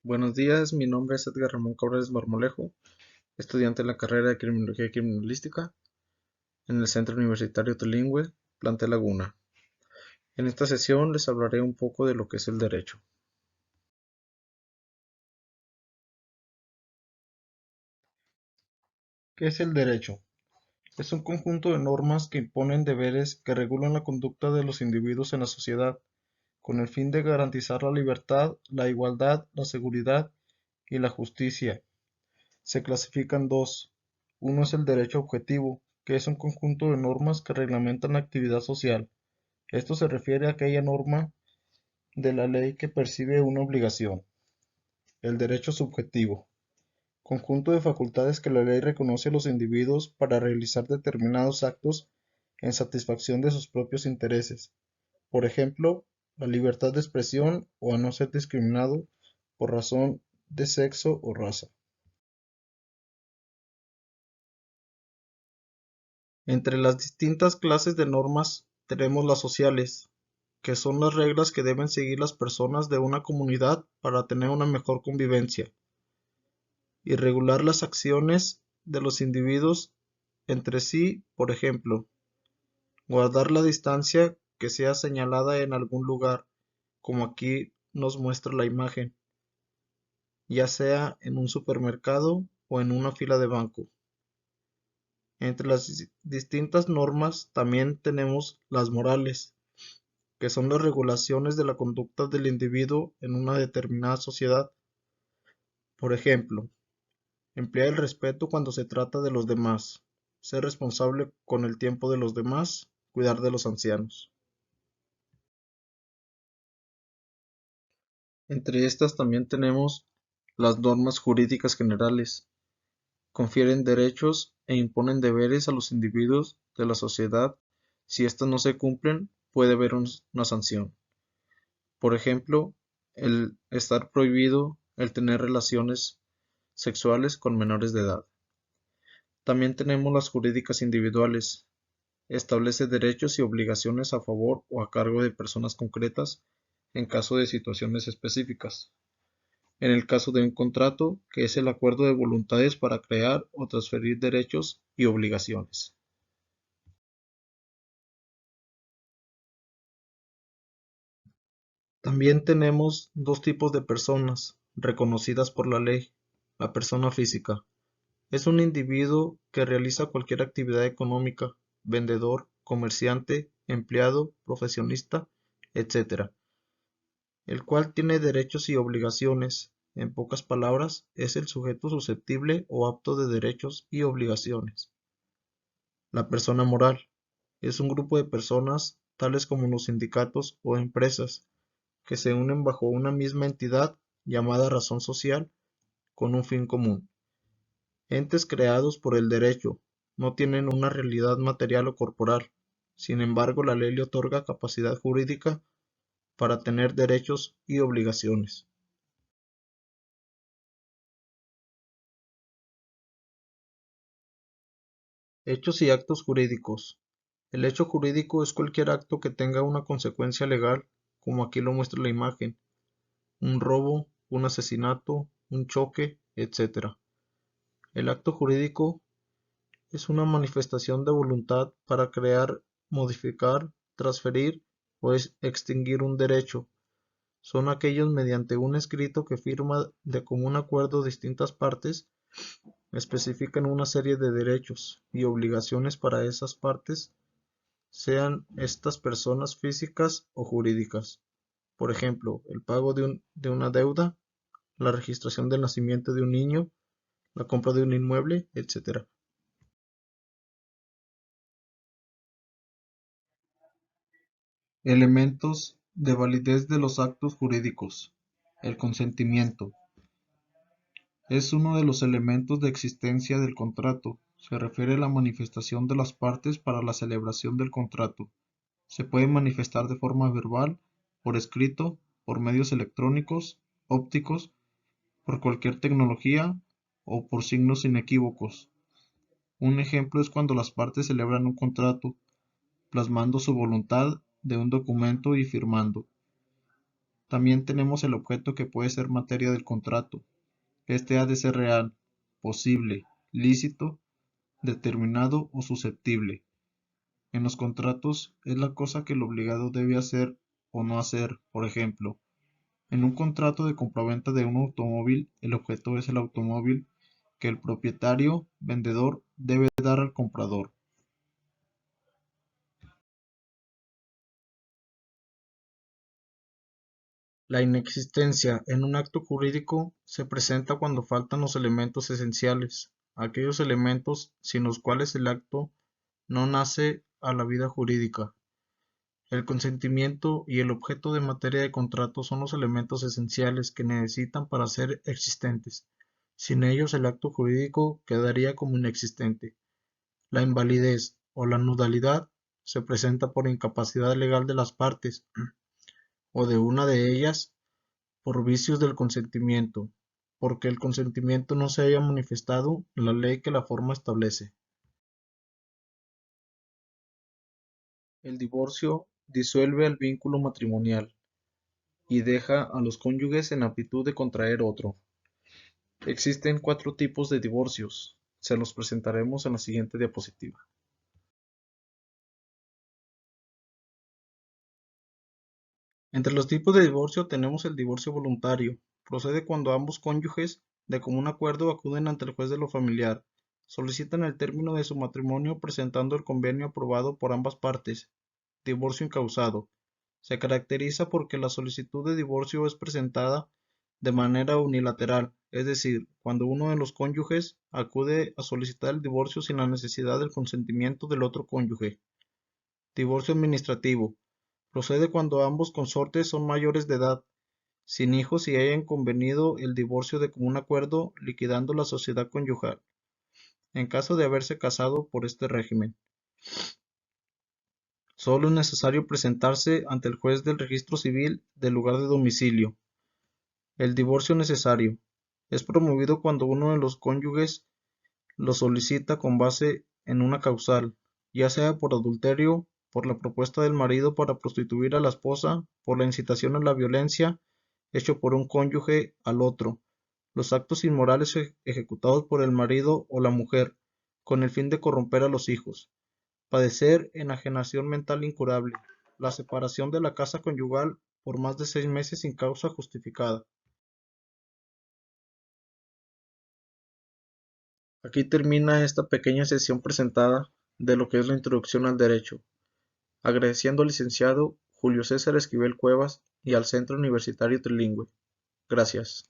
Buenos días, mi nombre es Edgar Ramón Cabrales Marmolejo, estudiante en la carrera de Criminología y Criminalística en el Centro Universitario Trilingüe, Plantel Laguna. En esta sesión les hablaré un poco de lo que es el derecho. ¿Qué es el derecho? Es un conjunto de normas que imponen deberes que regulan la conducta de los individuos en la sociedad, con el fin de garantizar la libertad, la igualdad, la seguridad y la justicia. Se clasifican dos. Uno es el derecho objetivo, que es un conjunto de normas que reglamentan la actividad social. Esto se refiere a aquella norma de la ley que percibe una obligación. El derecho subjetivo. Conjunto de facultades que la ley reconoce a los individuos para realizar determinados actos en satisfacción de sus propios intereses. Por ejemplo, la libertad de expresión o a no ser discriminado por razón de sexo o raza. Entre las distintas clases de normas tenemos las sociales, que son las reglas que deben seguir las personas de una comunidad para tener una mejor convivencia y regular las acciones de los individuos entre sí, por ejemplo, guardar la distancia que sea señalada en algún lugar, como aquí nos muestra la imagen, ya sea en un supermercado o en una fila de banco. Entre las distintas normas también tenemos las morales, que son las regulaciones de la conducta del individuo en una determinada sociedad. Por ejemplo, emplear el respeto cuando se trata de los demás, ser responsable con el tiempo de los demás, cuidar de los ancianos. Entre estas también tenemos las normas jurídicas generales. Confieren derechos e imponen deberes a los individuos de la sociedad. Si éstas no se cumplen, puede haber una sanción. Por ejemplo, el estar prohibido el tener relaciones sexuales con menores de edad. También tenemos las jurídicas individuales. Establece derechos y obligaciones a favor o a cargo de personas concretas en caso de situaciones específicas. En el caso de un contrato, que es el acuerdo de voluntades para crear o transferir derechos y obligaciones. También tenemos dos tipos de personas reconocidas por la ley. La persona física es un individuo que realiza cualquier actividad económica, vendedor, comerciante, empleado, profesionista, etc., el cual tiene derechos y obligaciones. En pocas palabras, es el sujeto susceptible o apto de derechos y obligaciones. La persona moral es un grupo de personas, tales como los sindicatos o empresas, que se unen bajo una misma entidad llamada razón social con un fin común. Entes creados por el derecho, no tienen una realidad material o corporal. Sin embargo, la ley le otorga capacidad jurídica para tener derechos y obligaciones. Hechos y actos jurídicos. El hecho jurídico es cualquier acto que tenga una consecuencia legal, como aquí lo muestra la imagen, un robo, un asesinato, un choque, etc. El acto jurídico es una manifestación de voluntad para crear, modificar, transferir o extinguir un derecho. Son aquellos mediante un escrito que firma de común acuerdo distintas partes especifican una serie de derechos y obligaciones para esas partes, sean estas personas físicas o jurídicas. Por ejemplo, el pago de una deuda, la registración del nacimiento de un niño, la compra de un inmueble, etc. Elementos de validez de los actos jurídicos. El consentimiento. Es uno de los elementos de existencia del contrato. Se refiere a la manifestación de las partes para la celebración del contrato. Se puede manifestar de forma verbal, por escrito, por medios electrónicos, ópticos, por cualquier tecnología o por signos inequívocos. Un ejemplo es cuando las partes celebran un contrato, plasmando su voluntad de un documento y firmando. También tenemos el objeto que puede ser materia del contrato. Este ha de ser real, posible, lícito, determinado o susceptible. En los contratos es la cosa que el obligado debe hacer o no hacer. Por ejemplo, en un contrato de compraventa de un automóvil, el objeto es el automóvil que el propietario, vendedor, debe dar al comprador. La inexistencia en un acto jurídico se presenta cuando faltan los elementos esenciales, aquellos elementos sin los cuales el acto no nace a la vida jurídica. El consentimiento y el objeto de materia de contrato son los elementos esenciales que necesitan para ser existentes. Sin ellos el acto jurídico quedaría como inexistente. La invalidez o la nulidad se presenta por incapacidad legal de las partes o de una de ellas por vicios del consentimiento, porque el consentimiento no se haya manifestado en la ley que la forma establece. El divorcio disuelve el vínculo matrimonial y deja a los cónyuges en aptitud de contraer otro. Existen 4 tipos de divorcios. Se los presentaremos en la siguiente diapositiva. Entre los tipos de divorcio tenemos el divorcio voluntario. Procede cuando ambos cónyuges, de común acuerdo, acuden ante el juez de lo familiar, solicitan el término de su matrimonio presentando el convenio aprobado por ambas partes. Divorcio incausado. Se caracteriza porque la solicitud de divorcio es presentada de manera unilateral, es decir, cuando uno de los cónyuges acude a solicitar el divorcio sin la necesidad del consentimiento del otro cónyuge. Divorcio administrativo. Procede cuando ambos consortes son mayores de edad, sin hijos y hayan convenido el divorcio de común acuerdo, liquidando la sociedad conyugal, en caso de haberse casado por este régimen. Solo es necesario presentarse ante el juez del registro civil del lugar de domicilio. El divorcio necesario es promovido cuando uno de los cónyuges lo solicita con base en una causal, ya sea por adulterio, por la propuesta del marido para prostituir a la esposa, por la incitación a la violencia hecho por un cónyuge al otro, los actos inmorales ejecutados por el marido o la mujer, con el fin de corromper a los hijos, padecer enajenación mental incurable, la separación de la casa conyugal por más de 6 meses sin causa justificada. Aquí termina esta pequeña sesión presentada de lo que es la introducción al derecho, agradeciendo al licenciado Julio César Esquivel Cuevas y al Centro Universitario Trilingüe. Gracias.